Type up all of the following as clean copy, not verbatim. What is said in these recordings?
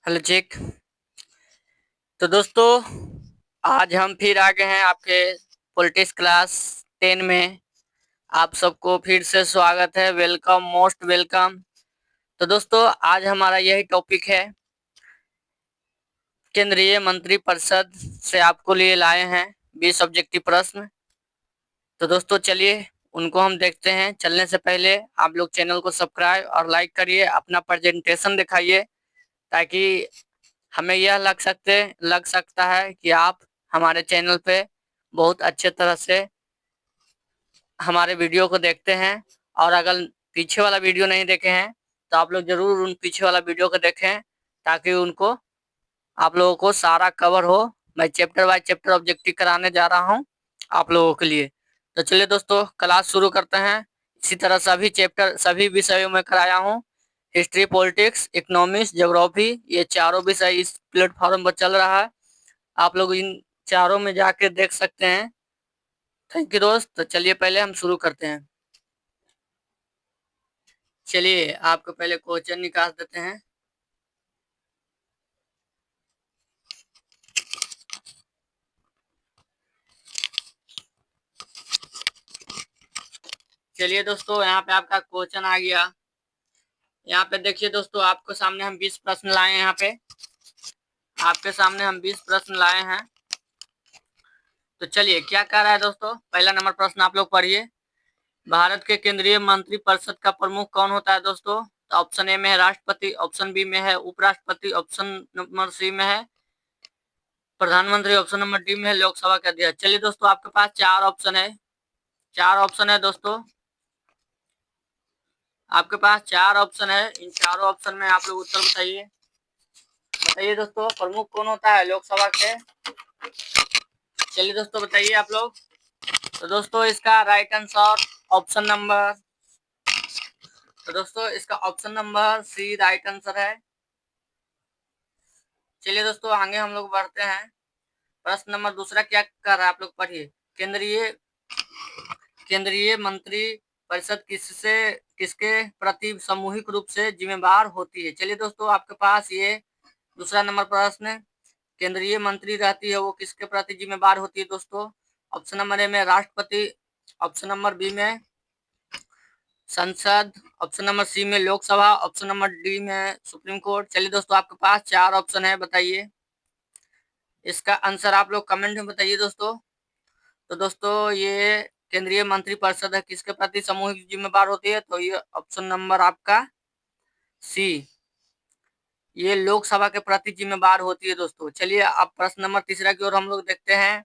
Hello check. तो दोस्तों, आज हम फिर आ गए हैं आपके पॉलिटिक्स क्लास 10 में। आप सबको फिर से स्वागत है। Welcome, most welcome. तो दोस्तों, आज हमारा यही टॉपिक है। केंद्रीय मंत्री परिषद से आपको लिए लाए हैं 20 ऑब्जेक्टिव प्रश्न। तो दोस्तों चलिए उनको हम देखते हैं। चलने से पहले आप लोग चैनल को सब्सक्राइब और लाइक करिए, अपना प्रेजेंटेशन दिखाइए, ताकि हमें यह लग सकता है कि आप हमारे चैनल पे बहुत अच्छे तरह से हमारे वीडियो को देखते हैं। और अगर पीछे वाला वीडियो नहीं देखे हैं तो आप लोग जरूर उन पीछे वाला वीडियो को देखें, ताकि उनको आप लोगों को सारा कवर हो। मैं चैप्टर बाय चैप्टर ऑब्जेक्टिव कराने जा रहा हूं आप लोगों के लिए। तो चलिए दोस्तों, क्लास शुरू करते हैं। इसी तरह सभी चैप्टर सभी विषयों में कराया हूं। हिस्ट्री, पॉलिटिक्स, इकोनॉमिक्स, ज्योग्राफी, ये चारों विषय इस प्लेटफॉर्म पर चल रहा है। आप लोग इन चारों में जाके देख सकते हैं। थैंक यू दोस्त। तो चलिए पहले हम शुरू करते हैं। चलिए आपको पहले क्वेश्चन निकाल देते हैं। चलिए दोस्तों, यहाँ पे आपका क्वेश्चन आ गया। यहाँ पे देखिए दोस्तों, आपको सामने हम 20 प्रश्न लाए हैं। यहाँ पे आपके सामने हम 20 प्रश्न लाए हैं। तो चलिए क्या कह रहा है दोस्तों। पहला नंबर प्रश्न आप लोग पढ़िए। भारत के केंद्रीय मंत्री परिषद का प्रमुख कौन होता है दोस्तों। तो ऑप्शन ए में है राष्ट्रपति, ऑप्शन बी में है उपराष्ट्रपति, ऑप्शन नंबर सी में है प्रधानमंत्री, ऑप्शन नंबर डी में है लोकसभा का अध्यक्ष। चलिए दोस्तों, आपके पास चार ऑप्शन है। चार ऑप्शन है दोस्तों, आपके पास चार ऑप्शन है। इन चारों ऑप्शन में आप लोग उत्तर बताइए। बताइए दोस्तों, प्रमुख कौन होता है लोकसभा के। चलिए दोस्तों बताइए आप लोग। तो दोस्तों इसका राइट आंसर ऑप्शन नंबर तो दोस्तों इसका option number C right answer है। चलिए दोस्तों आगे हम लोग बढ़ते हैं। प्रश्न नंबर दूसरा क्या कर रहा है आप लोग पढ़िए। केंद्रीय केंद्रीय मंत्री परिषद किसके प्रति सामूहिक रूप से जिम्मेदार होती है। चलिए दोस्तों, आपके पास ये दूसरा नंबर प्रश्न। केंद्रीय मंत्री रहती है वो किसके प्रति जिम्मेदार होती है दोस्तों। ऑप्शन नंबर ए में राष्ट्रपति, ऑप्शन नंबर बी में संसद, ऑप्शन नंबर सी में लोकसभा, ऑप्शन नंबर डी में सुप्रीम कोर्ट। चलिए दोस्तों, आपके पास चार ऑप्शन है, बताइए। इसका आंसर आप लोग कमेंट में बताइए दोस्तों। तो दोस्तों ये केंद्रीय मंत्री परिषद है किसके प्रति सामूहिक जिम्मेदार होती है। तो ये ऑप्शन नंबर आपका सी, ये लोकसभा के प्रति जिम्मेदार होती है दोस्तों। चलिए अब प्रश्न नंबर तीसरा की ओर हम लोग देखते हैं।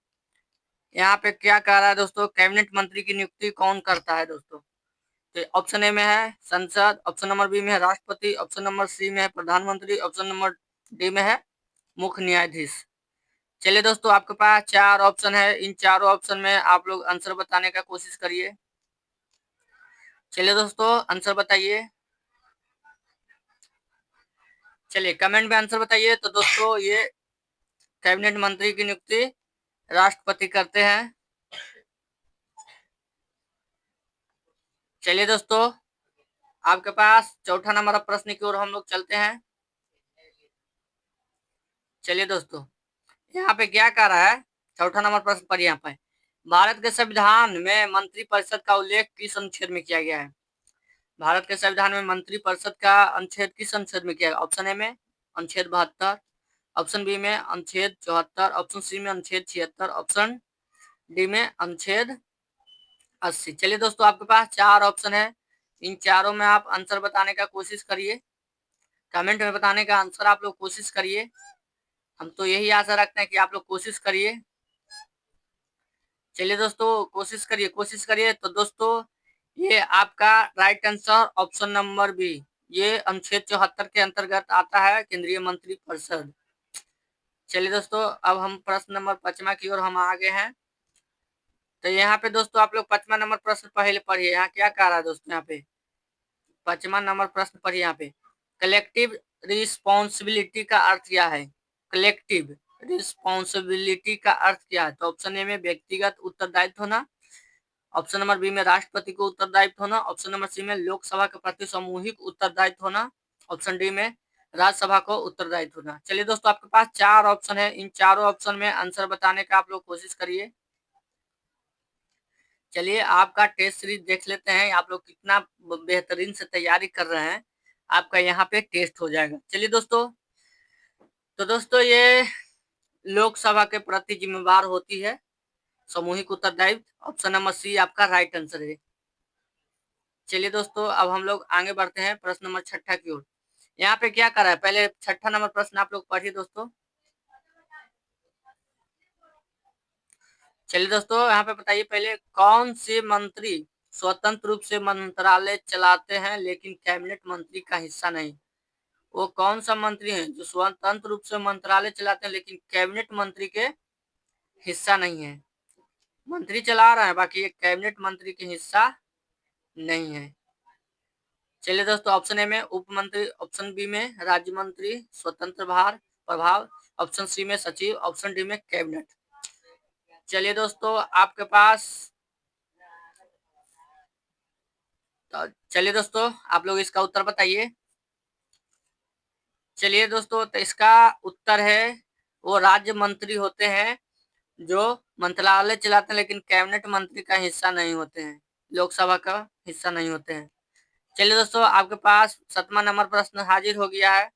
यहाँ पे क्या कह रहा है दोस्तों, कैबिनेट मंत्री की नियुक्ति कौन करता है दोस्तों। तो ऑप्शन ए में है संसद, ऑप्शन नंबर बी में है राष्ट्रपति, ऑप्शन नंबर सी में है प्रधानमंत्री, ऑप्शन नंबर डी में है मुख्य न्यायाधीश। चलिए दोस्तों, आपके पास चार ऑप्शन है। इन चारों ऑप्शन में आप लोग आंसर बताने का कोशिश करिए। चलिए दोस्तों आंसर बताइए। चलिए कमेंट में आंसर बताइए। तो दोस्तों ये कैबिनेट मंत्री की नियुक्ति राष्ट्रपति करते हैं। चलिए दोस्तों, आपके पास चौथा नंबर प्रश्न की ओर हम लोग चलते हैं। चलिए दोस्तों, यहाँ पे क्या कह रहा है, चौथा नंबर प्रश्न पर यहाँ पे भारत के संविधान में मंत्री परिषद का उल्लेख किस अनुच्छेद में किया गया है। भारत के संविधान में मंत्री परिषद का अनुच्छेद किस अनुच्छेद में किया गया। ऑप्शन ए में अनुच्छेद 72, ऑप्शन बी में अनुच्छेद 74, ऑप्शन सी में अनुच्छेद 76, ऑप्शन डी में अनुच्छेद 80। चलिए दोस्तों, आपके पास चार ऑप्शन है। इन चारों में आप आंसर बताने का कोशिश करिए। कमेंट में बताने का आंसर आप लोग कोशिश करिए। हम तो यही आशा रखते हैं कि आप लोग कोशिश करिए। चलिए दोस्तों, कोशिश करिए। तो दोस्तों ये आपका right answer option number B, ये अनुच्छेद 74 के अंतर्गत आता है केंद्रीय मंत्री परिषद। चलिए दोस्तों, अब हम प्रश्न नंबर 5वां की ओर हम आगे हैं। तो यहाँ पे दोस्तों आप लोग 5वां नंबर प्रश्न पहले पढ़िए। यहाँ क्या कह रहा है दोस्तों, यहाँ पे 5वां नंबर प्रश्न पढ़िए। यहाँ पे कलेक्टिव रिस्पॉन्सिबिलिटी का अर्थ क्या है। कलेक्टिव रिस्पॉन्सिबिलिटी का अर्थ क्या है। तो ऑप्शन ए में व्यक्तिगत उत्तरदायित्व होना, ऑप्शन नंबर बी में राष्ट्रपति को उत्तरदायित्व होना, ऑप्शन नंबर सी में लोकसभा के प्रति सामूहिक उत्तरदायित्व होना, ऑप्शन डी में राज्यसभा को उत्तरदायित्व होना। चलिए दोस्तों, आपके पास 4 ऑप्शन है, इन चारों ऑप्शन में आंसर बताने का आप लोग कोशिश करिए। चलिए आपका टेस्ट सीरीज देख लेते हैं, आप लोग कितना बेहतरीन से तैयारी कर रहे हैं। आपका यहाँ पे टेस्ट हो जाएगा। चलिए दोस्तों, तो दोस्तों ये लोकसभा के प्रति जिम्मेवार होती है सामूहिक उत्तरदायित्व। ऑप्शन नंबर सी आपका राइट आंसर है। चलिए दोस्तों, अब हम लोग आगे बढ़ते हैं प्रश्न नंबर 6 की ओर। यहाँ पे क्या कर रहा है, पहले 6 नंबर प्रश्न आप लोग पढ़िए दोस्तों। चलिए दोस्तों, यहाँ पे बताइए पहले, कौन से मंत्री स्वतंत्र रूप से मंत्रालय चलाते हैं लेकिन कैबिनेट मंत्री का हिस्सा नहीं? वो कौन सा मंत्री है जो स्वतंत्र रूप से मंत्रालय चलाते हैं लेकिन कैबिनेट मंत्री के हिस्सा नहीं है? मंत्री चला रहा है, बाकी एक कैबिनेट मंत्री के हिस्सा नहीं है। चलिए दोस्तों, ऑप्शन ए में उप मंत्री, ऑप्शन बी में राज्य मंत्री स्वतंत्र भार प्रभाव, ऑप्शन सी में सचिव, ऑप्शन डी में कैबिनेट। चलिए दोस्तों, आपके पास, तो चलिए दोस्तों आप लोग इसका उत्तर बताइए। चलिए दोस्तों, तो इसका उत्तर है, वो राज्य मंत्री होते हैं जो मंत्रालय चलाते हैं लेकिन कैबिनेट मंत्री का हिस्सा नहीं होते हैं, लोकसभा का हिस्सा नहीं होते हैं। चलिए दोस्तों, आपके पास 7वां नंबर प्रश्न हाजिर हो गया है।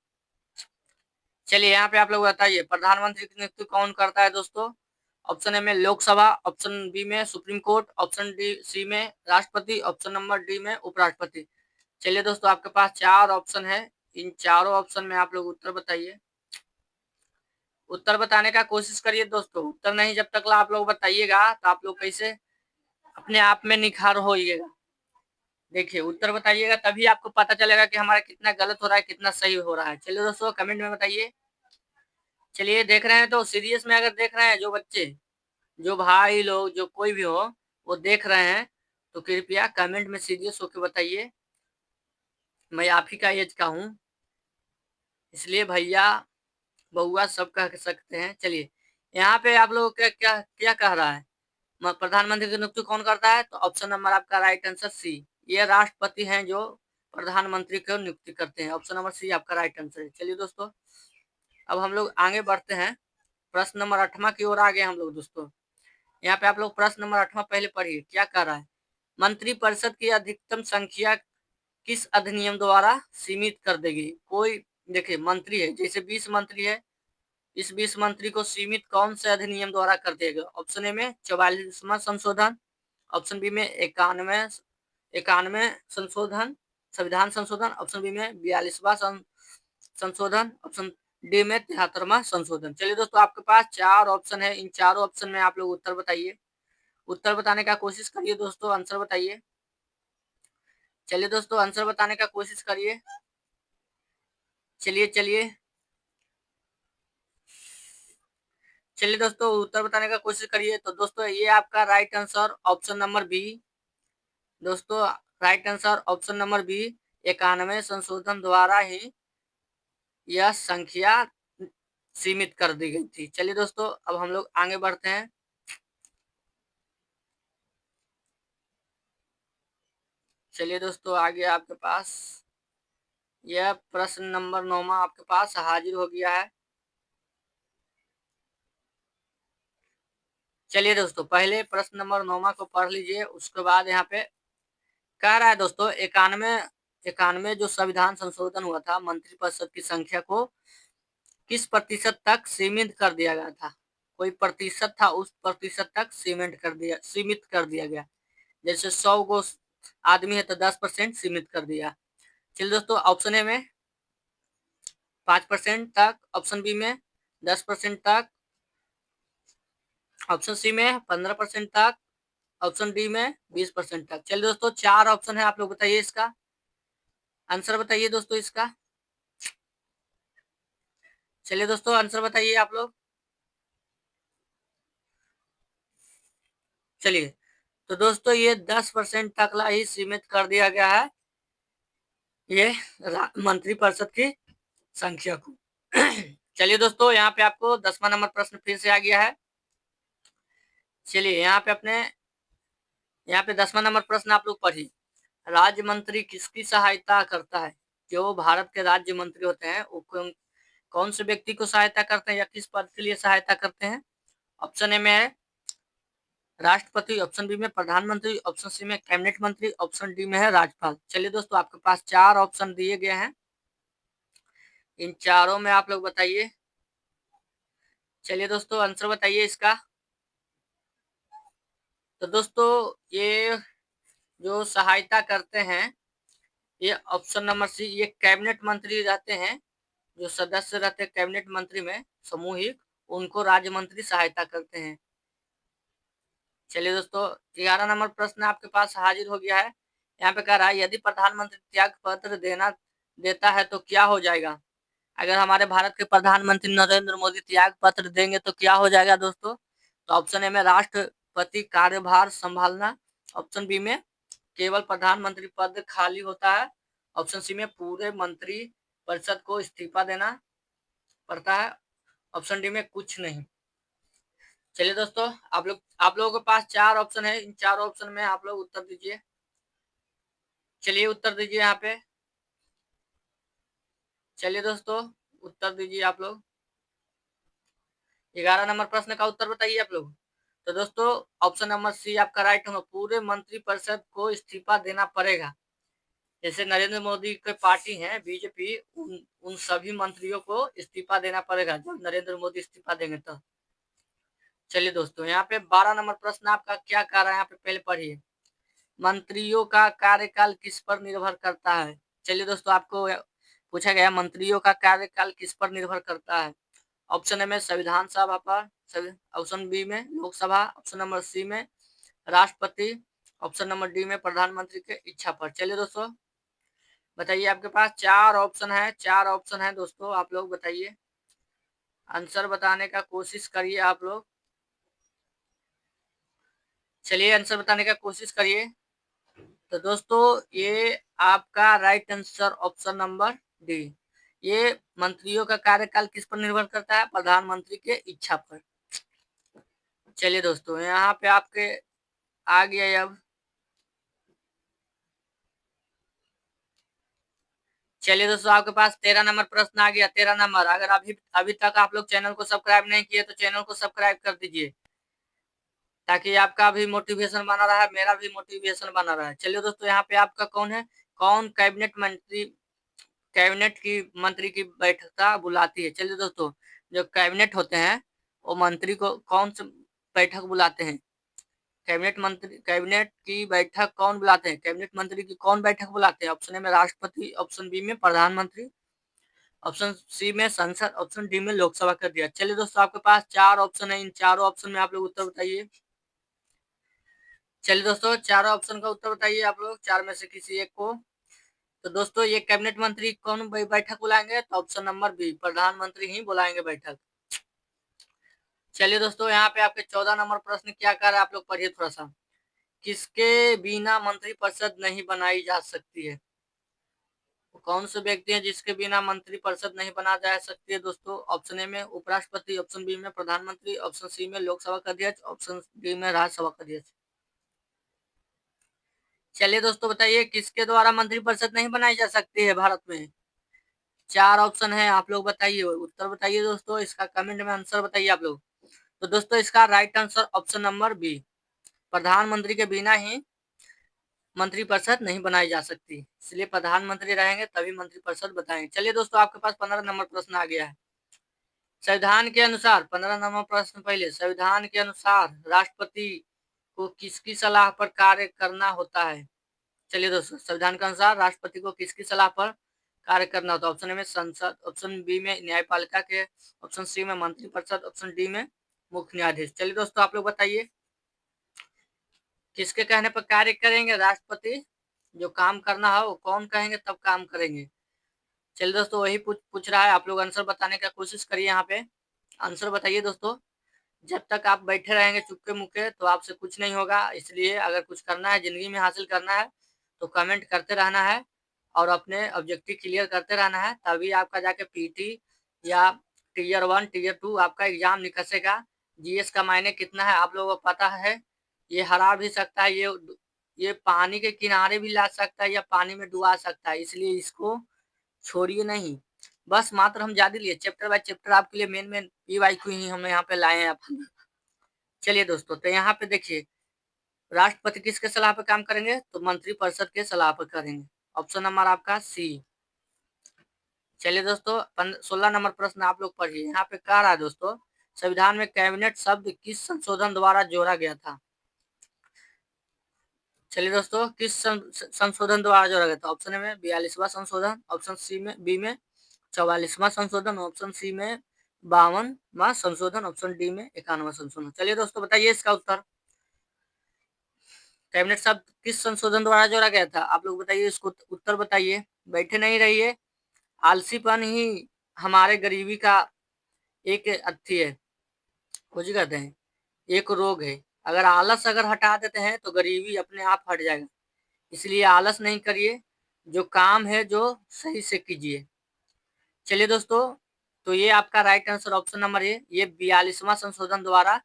चलिए यहाँ पे आप लोग बताइए, प्रधानमंत्री की नियुक्ति कौन करता है दोस्तों? ऑप्शन ए में लोकसभा, ऑप्शन बी में supreme court, option D C में राष्ट्रपति, ऑप्शन नंबर डी में उपराष्ट्रपति। चलिए दोस्तों, आपके पास 4 ऑप्शन है, इन चारों ऑप्शन में आप लोग उत्तर बताइए। उत्तर बताने का कोशिश करिए दोस्तों, उत्तर नहीं जब तक आप लोग बताइएगा तो आप लोग कैसे अपने आप में निखार होइएगा। देखिए उत्तर बताइएगा तभी आपको पता चलेगा कि हमारा कितना गलत हो रहा है, कितना सही हो रहा है। चलिए दोस्तों, कमेंट में बताइए। चलिए, देख रहे हैं तो सीरियस में अगर देख रहे हैं, जो बच्चे, जो भाई लोग, जो कोई भी हो वो देख रहे हैं, तो कृपया कमेंट में सीरियस होकर बताइए। मैं आप ही का एज का हूँ, इसलिए भैया बउआ सब कह सकते हैं। चलिए, यहाँ पे आप लोग क्या क्या क्या कह रहा है, प्रधानमंत्री की नियुक्ति कौन करता है? तो ऑप्शन नंबर आपका राइट आंसर सी, ये राष्ट्रपति हैं जो प्रधानमंत्री को नियुक्ति करते हैं। ऑप्शन नंबर सी आपका राइट आंसर है। चलिए दोस्तों, अब हम लोग आगे बढ़ते हैं, प्रश्न नंबर 8वां की ओर आ गए हम लोग दोस्तों। यहाँ पे आप लोग प्रश्न नंबर 8वां पहले पढ़िए, क्या कह रहा है। मंत्रिपरिषद की अधिकतम संख्या किस अधिनियम द्वारा सीमित कर देगी? कोई देखिए मंत्री है, जैसे 20 मंत्री है, इस 20 मंत्री को सीमित कौन से अधिनियम द्वारा कर देगा? ऑप्शन ए में 44वां संशोधन, ऑप्शन बी में 91 संशोधन, संविधान संशोधन, ऑप्शन बी में 42वां संशोधन, ऑप्शन डी में 73वां संशोधन। चलिए दोस्तों, आपके पास 4 ऑप्शन है, इन चारों ऑप्शन में आप लोग उत्तर बताइए। उत्तर बताने का कोशिश करिए दोस्तों, आंसर बताइए। चलिए दोस्तों, आंसर बताने का कोशिश करिए। चलिए चलिए चलिए दोस्तों, उत्तर बताने का कोशिश करिए। तो दोस्तों, ये आपका right answer option number B. दोस्तों, right answer option number B, 91 संशोधन द्वारा ही यह संख्या सीमित कर दी गई थी। चलिए दोस्तों, अब हम लोग आगे बढ़ते हैं। चलिए दोस्तों, आगे आपके पास यह प्रश्न नंबर 9वां आपके पास हाजिर हो गया है। चलिए दोस्तों, पहले प्रश्न नंबर 9वां को पढ़ लीजिए, उसके बाद यहाँ पे कह रहा है दोस्तों, 91 जो संविधान संशोधन हुआ था, मंत्रिपरिषद की संख्या को किस प्रतिशत तक सीमित कर दिया गया था? कोई प्रतिशत था, उस प्रतिशत तक सीमित कर दिया गया। जैसे 100 गो आदमी है तो 10% सीमित कर दिया। चलिए दोस्तों, ऑप्शन ए में 5% तक, ऑप्शन बी में 10% तक, ऑप्शन सी में 15% तक, ऑप्शन डी में 20% तक। चलिए दोस्तों, 4 ऑप्शन है, आप लोग बताइए इसका आंसर, बताइए दोस्तों इसका। चलिए दोस्तों, आंसर बताइए आप लोग। चलिए, तो दोस्तों ये 10% तक ला ही सीमित कर दिया गया है, ये मंत्रिपरिषद की संख्या को। चलिए दोस्तों, यहाँ पे आपको 10वां नंबर प्रश्न फिर से आ गया है। चलिए, यहाँ पे 10वां नंबर प्रश्न आप लोग पढ़िए, राज्य मंत्री किसकी सहायता करता है? जो भारत के राज्य मंत्री होते हैं वो कौन से व्यक्ति को सहायता करते हैं या किस पद के लिए सहायता करते हैं? ऑप्शन ए में है राष्ट्रपति, ऑप्शन बी में प्रधानमंत्री, ऑप्शन सी में कैबिनेट मंत्री, ऑप्शन डी में है राज्यपाल। चलिए दोस्तों, आपके पास 4 ऑप्शन दिए गए हैं, इन चारों में आप लोग बताइए। चलिए दोस्तों, आंसर बताइए इसका। तो दोस्तों, ये जो सहायता करते हैं, ये ऑप्शन नंबर सी, ये कैबिनेट मंत्री रहते हैं, जो सदस्य रहते हैं कैबिनेट मंत्री में समूहिक, उनको राज्य मंत्री सहायता करते हैं। चलिए दोस्तों, 11 नंबर प्रश्न आपके पास हाजिर हो गया है। यहाँ पे कह रहा है यदि प्रधानमंत्री त्याग पत्र देता है तो क्या हो जाएगा? अगर हमारे भारत के प्रधानमंत्री नरेंद्र मोदी त्याग पत्र देंगे तो क्या हो जाएगा दोस्तों? तो ऑप्शन ए में राष्ट्रपति कार्यभार संभालना, ऑप्शन बी में केवल प्रधानमंत्री पद खाली होता है, ऑप्शन सी में पूरे मंत्री परिषद को इस्तीफा देना पड़ता है, ऑप्शन डी में कुछ नहीं। चलिए दोस्तों, आप लोगों के पास 4 ऑप्शन है, इन 4 ऑप्शन में आप लोग उत्तर दीजिए। चलिए उत्तर दीजिए यहाँ पे। चलिए दोस्तों, उत्तर दीजिए आप लोग। 11 नंबर प्रश्न का उत्तर बताइए आप लोग। तो दोस्तों, ऑप्शन नंबर सी आपका राइट होगा, पूरे मंत्रिपरिषद को इस्तीफा देना पड़ेगा। जैसे नरेंद्र मोदी के पार्टी है बीजेपी, उन सभी मंत्रियों को इस्तीफा देना पड़ेगा जब नरेंद्र मोदी इस्तीफा देंगे तो। चलिए दोस्तों, यहाँ पे 12 नंबर प्रश्न आपका क्या कह रहा है, यहाँ पे पहले पढ़िए। मंत्रियों का कार्यकाल किस पर निर्भर करता है? चलिए दोस्तों, आपको पूछा गया मंत्रियों का कार्यकाल किस पर निर्भर करता है। ऑप्शन ए में संविधान सभा पर, ऑप्शन बी में लोकसभा, ऑप्शन नंबर सी में राष्ट्रपति, ऑप्शन नंबर डी में प्रधानमंत्री के इच्छा पर। चलिए दोस्तों, बताइए, आपके पास 4 ऑप्शन है, 4 ऑप्शन है दोस्तों, आप लोग बताइए, आंसर बताने का कोशिश करिए आप लोग। चलिए आंसर बताने का कोशिश करिए। तो दोस्तों, ये आपका right answer option number D, ये मंत्रियों का कार्यकाल किस पर निर्भर करता है? प्रधानमंत्री के इच्छा पर। चलिए दोस्तों, यहाँ पे आपके आ गया अब। चलिए दोस्तों, आपके पास 13 नंबर प्रश्न आ गया। 13 नंबर, अगर अभी तक आप लोग चैनल को सब्सक्राइब नहीं किए तो चैनल को सब्सक्राइब कर दीजिए, ताकि आपका भी मोटिवेशन बना रहा है, मेरा भी मोटिवेशन बना रहा है। चलिए दोस्तों, यहाँ पे आपका कौन है, कौन कैबिनेट की मंत्री की बैठकता बुलाती है? चलिए दोस्तों, जो कैबिनेट होते हैं वो मंत्री को कौन सी बैठक बुलाते हैं? कैबिनेट की बैठक कौन बुलाते हैं? कैबिनेट मंत्री की कौन बैठक बुलाते हैं? ऑप्शन ए में राष्ट्रपति, ऑप्शन बी में प्रधानमंत्री, ऑप्शन सी में संसद, ऑप्शन डी में लोकसभा कर दिया। चलिए दोस्तों, आपके पास 4 ऑप्शन है, इन चारों ऑप्शन में आप लोग उत्तर बताइए। चलिए दोस्तों, चारों ऑप्शन का उत्तर बताइए आप लोग, 4 में से किसी एक को। तो दोस्तों, ये कैबिनेट मंत्री कौन बैठक बुलाएंगे? तो ऑप्शन नंबर बी, प्रधानमंत्री ही बुलाएंगे बैठक। चलिए दोस्तों, यहाँ पे आपके 14 नंबर प्रश्न क्या कर रहा है, आप लोग पढ़िए थोड़ा सा। किसके बिना मंत्रिपरिषद नहीं बनाई जा सकती है? कौन से व्यक्ति हैं जिसके बिना मंत्रिपरिषद नहीं बना जा सकती है दोस्तों? ऑप्शन ए में उपराष्ट्रपति, ऑप्शन बी में प्रधानमंत्री, ऑप्शन सी में लोकसभा का अध्यक्ष, ऑप्शन डी में राज्यसभा का अध्यक्ष। चलिए दोस्तों, बताइए किसके द्वारा मंत्रिपरिषद नहीं बनाई जा सकती है भारत में? 4 ऑप्शन है, आप लोग बताइए, उत्तर बताइए दोस्तों, इसका कमेंट में आंसर बताइए आप लोग। तो दोस्तों, इसका right answer option number B, प्रधानमंत्री के बिना ही मंत्रिपरिषद नहीं बनाई जा सकती, इसलिए प्रधानमंत्री रहेंगे तभी मंत्रिपरिषद बताएंगे। चलिए दोस्तों, आपके पास 15 नंबर प्रश्न आ गया है। संविधान के अनुसार, 15 नंबर प्रश्न पहले, संविधान के अनुसार राष्ट्रपति को किसकी सलाह पर कार्य करना होता है? चलिए दोस्तों, संविधान के अनुसार राष्ट्रपति को किसकी सलाह पर कार्य करना होता है? ऑप्शन ए में संसद, ऑप्शन बी में न्यायपालिका के, ऑप्शन सी में मंत्रिपरिषद, ऑप्शन डी में मुख्य न्यायाधीश। चलिए दोस्तों, आप लोग बताइए, किसके कहने पर कार्य करेंगे राष्ट्रपति? जो काम करना है वो कौन कहेंगे तब काम करेंगे। चलिए दोस्तों, वही पूछ रहा है, आप लोग आंसर बताने का कोशिश करिए। यहाँ पे आंसर बताइए दोस्तों। जब तक आप बैठे रहेंगे चुपके मुक्के तो आपसे कुछ नहीं होगा, इसलिए अगर कुछ करना है जिंदगी में, हासिल करना है, तो कमेंट करते रहना है और अपने ऑब्जेक्टिव क्लियर करते रहना है, तभी आपका जाके पीटी या टीयर 1 टीयर 2 आपका एग्जाम निकसेगा। जीएस का मायने कितना है आप लोगों को पता है, ये हरा भी सकता है, ये पानी के किनारे भी ला सकता है या पानी में डुबा सकता है, इसलिए इसको छोड़िए नहीं, बस मात्र हम ज्यादा लिए चैप्टर बाय चैप्टर आपके लिए मेन पीवाईक्यू ही हम यहाँ पे लाए हैं अपन। चलिए दोस्तों, तो यहाँ पे देखिए, राष्ट्रपति किसके सलाह पर काम करेंगे, तो मंत्रिपरिषद के सलाह पर करेंगे। ऑप्शन नंबर आपका सी। चलिए दोस्तों, 16 नंबर प्रश्न आप लोग पढ़िए। यहाँ पे कह रहा है दोस्तों, संविधान में कैबिनेट शब्द किस संशोधन द्वारा जोड़ा गया था। चलिए दोस्तों, किस संशोधन द्वारा जोड़ा गया था। ऑप्शन ए में 42वां संशोधन, ऑप्शन सी में बी में 44वां संशोधन, ऑप्शन सी में 52वां संशोधन, ऑप्शन डी में 51वां संशोधन। चलिए दोस्तों, बताइए इसका उत्तर। कैबिनेट शब्द किस संशोधन द्वारा जोड़ा गया था, आप लोग बताइए इसको उत्तर बताइए, बैठे नहीं रहिए। आलसीपन ही हमारे गरीबी का एक अथी है, कुछ कहते हैं, एक रोग है। अगर आलस अगर हटा देते हैं तो गरीबी अपने आप हट जाएगा। इसलिए आलस नहीं करिए, जो काम है जो सही से कीजिए। चलिए दोस्तों, तो ये आपका right answer option number A, ये 42वां संशोधन द्वारा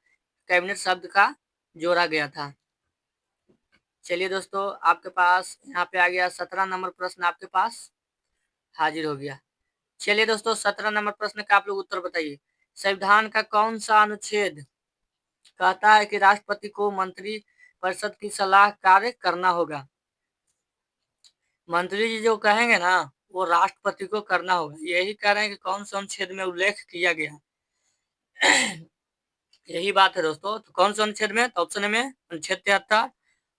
कैबिनेट शब्द का जोड़ा गया था। चलिए दोस्तों, आपके पास यहाँ पे आ गया 17 नंबर प्रश्न आपके पास हाजिर हो गया। चलिए दोस्तों, 17 नंबर प्रश्न का आप लोग उत्तर बताइए। संविधान का कौन सा अनुच्छेद कहता है कि राष्ट्रपति को मंत्री परिषद की सलाह कार्य करना होगा। मंत्री जी जो कहेंगे ना, वो राष्ट्रपति को करना होगा। यही कह रहे हैं कि कौन सा अनुच्छेद में उल्लेख किया गया है। यही बात है दोस्तों। तो कौन सा अनुच्छेद में, तो ऑप्शन ए में अनुच्छेद 73,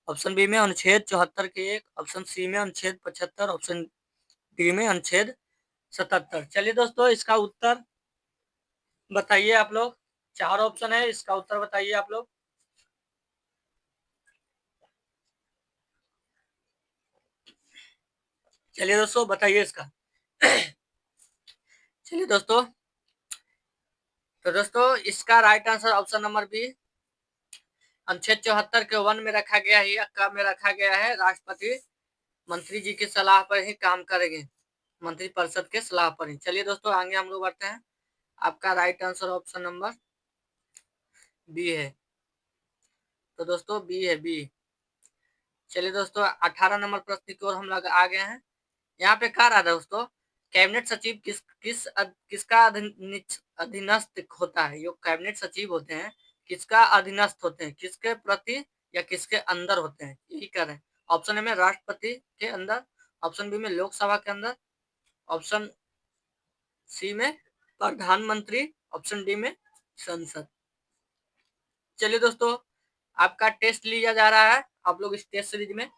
ऑप्शन बी में अनुच्छेद 74 के 1, ऑप्शन सी में अनुच्छेद 75, ऑप्शन डी में अनुच्छेद 77। चलिए दोस्तों, इसका उत्तर बताइए आप लोग। 4 ऑप्शन है, इसका उत्तर बताइए आप लोग। चलिए दोस्तों, बताइए इसका। चलिए दोस्तों, तो दोस्तों इसका right answer option number B, अनुच्छेद 74 के 1 में रखा गया है, कब में रखा गया है, राष्ट्रपति मंत्री जी की सलाह पर ही काम करेंगे, मंत्रिपरिषद के सलाह पर ही। चलिए दोस्तों, आगे हम लोग बढ़ते हैं। आपका right answer option number B है। तो दोस्तों बी है, बी। चलिए दोस्तों, 18 नंबर प्रश्न की ओर हम लोग आ गए हैं। यहाँ पे कह रहा था दोस्तों, कैबिनेट सचिव किसका अधीनस्थ होता है। जो कैबिनेट सचिव होते हैं किसका अधीनस्थ होते हैं, किसके प्रति या किसके अंदर होते हैं, यही कह रहे हैं। ऑप्शन ए में राष्ट्रपति के अंदर, ऑप्शन बी में लोकसभा के अंदर, ऑप्शन सी में प्रधानमंत्री, ऑप्शन डी में संसद। चलिए दोस्तों, आपका टेस्ट लिया जा रहा है। आप लोग इस टेस्ट सीरीज में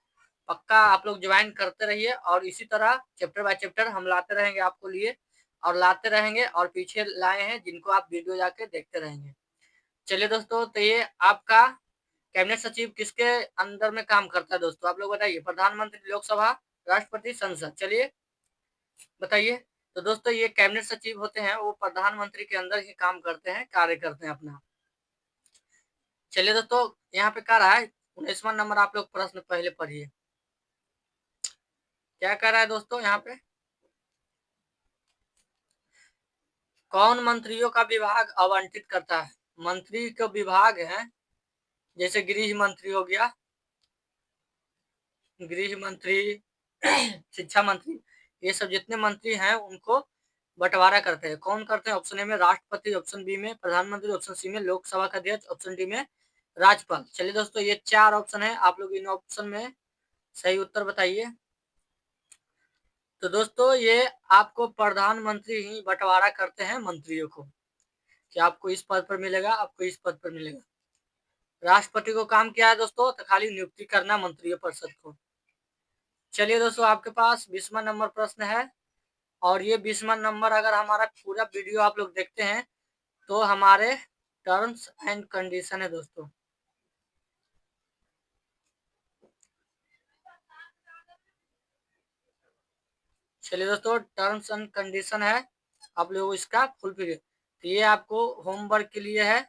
पक्का आप लोग ज्वाइन करते रहिए, और इसी तरह चैप्टर बाय चैप्टर हम लाते रहेंगे आपको लिए, और लाते रहेंगे, और पीछे लाए हैं जिनको आप वीडियो जाके देखते रहेंगे। चलिए दोस्तों, तो ये आपका कैबिनेट सचिव किसके अंदर में काम करता है दोस्तों, आप लोग बताइए। प्रधानमंत्री, लोकसभा, राष्ट्रपति, संसद। चलिए बताइए। तो दोस्तों, ये कैबिनेट सचिव होते हैं, वो प्रधानमंत्री के अंदर ही काम करते हैं, कार्य करते हैं अपना। चलिए दोस्तों, यहाँ पे कह रहा है 19वां नंबर आप लोग प्रश्न पहले पढ़िए। क्या कह रहा है दोस्तों, यहाँ पे कौन मंत्रियों का विभाग आवंटित करता है। मंत्री का विभाग है, जैसे गृह मंत्री हो गया, गृह मंत्री, शिक्षा मंत्री, ये सब जितने मंत्री हैं उनको बंटवारा करते हैं। कौन करते हैं, ऑप्शन ए में राष्ट्रपति, ऑप्शन बी में प्रधानमंत्री, ऑप्शन सी में लोकसभा का अध्यक्ष, ऑप्शन डी में राज्यपाल। चलिए दोस्तों, ये 4 ऑप्शन है, आप लोग इन ऑप्शन में सही उत्तर बताइए। तो दोस्तों, ये आपको प्रधानमंत्री ही बंटवारा करते हैं मंत्रियों को, कि आपको इस पद पर मिलेगा, आपको इस पद पर मिलेगा। राष्ट्रपति को काम किया है दोस्तों, तो खाली नियुक्ति करना मंत्रियों परिषद को। चलिए दोस्तों, आपके पास 20वां नंबर प्रश्न है, और ये 20वां नंबर अगर हमारा पूरा वीडियो आप लोग देखते हैं तो हमारे टर्म्स एंड कंडीशन है दोस्तों। चलिए दोस्तों, टर्म्स एंड कंडीशन है, आप लोग इसका फुल फिगर, तो ये आपको होमवर्क के लिए है।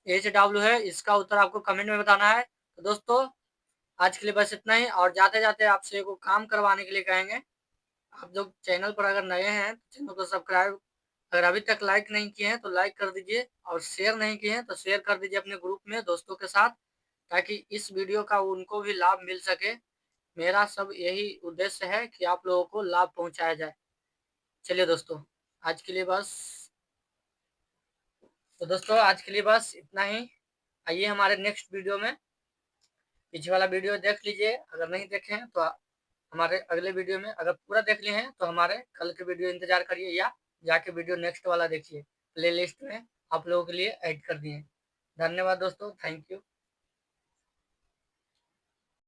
HW है, इसका उत्तर आपको कमेंट में बताना है। तो दोस्तों, आज के लिए बस इतना ही, और जाते जाते आपसे को काम करवाने के लिए कहेंगे, आप लोग चैनल पर अगर नए हैं तो चैनल को सब्सक्राइब, अगर अभी तक लाइक नहीं किए हैं तो लाइक कर दीजिए, और शेयर नहीं किए हैं तो शेयर कर दीजिए अपने ग्रुप में दोस्तों के साथ, ताकि इस वीडियो का उनको भी लाभ मिल सके। मेरा सब यही उद्देश्य है कि आप लोगों को लाभ पहुंचाया जाए। चलिए दोस्तों, आज के लिए बस तो दोस्तों आज के लिए बस इतना ही। आइए हमारे नेक्स्ट वीडियो में, पीछे वाला वीडियो देख लीजिए, अगर नहीं देखे हैं तो हमारे अगले वीडियो में, अगर पूरा देख लिए हैं तो हमारे कल के वीडियो इंतजार करिए या जाके वीडियो नेक्स्ट वाला देखिए, प्ले लिस्ट में आप लोगों के लिए ऐड कर दिए। धन्यवाद दोस्तों, थैंक यू।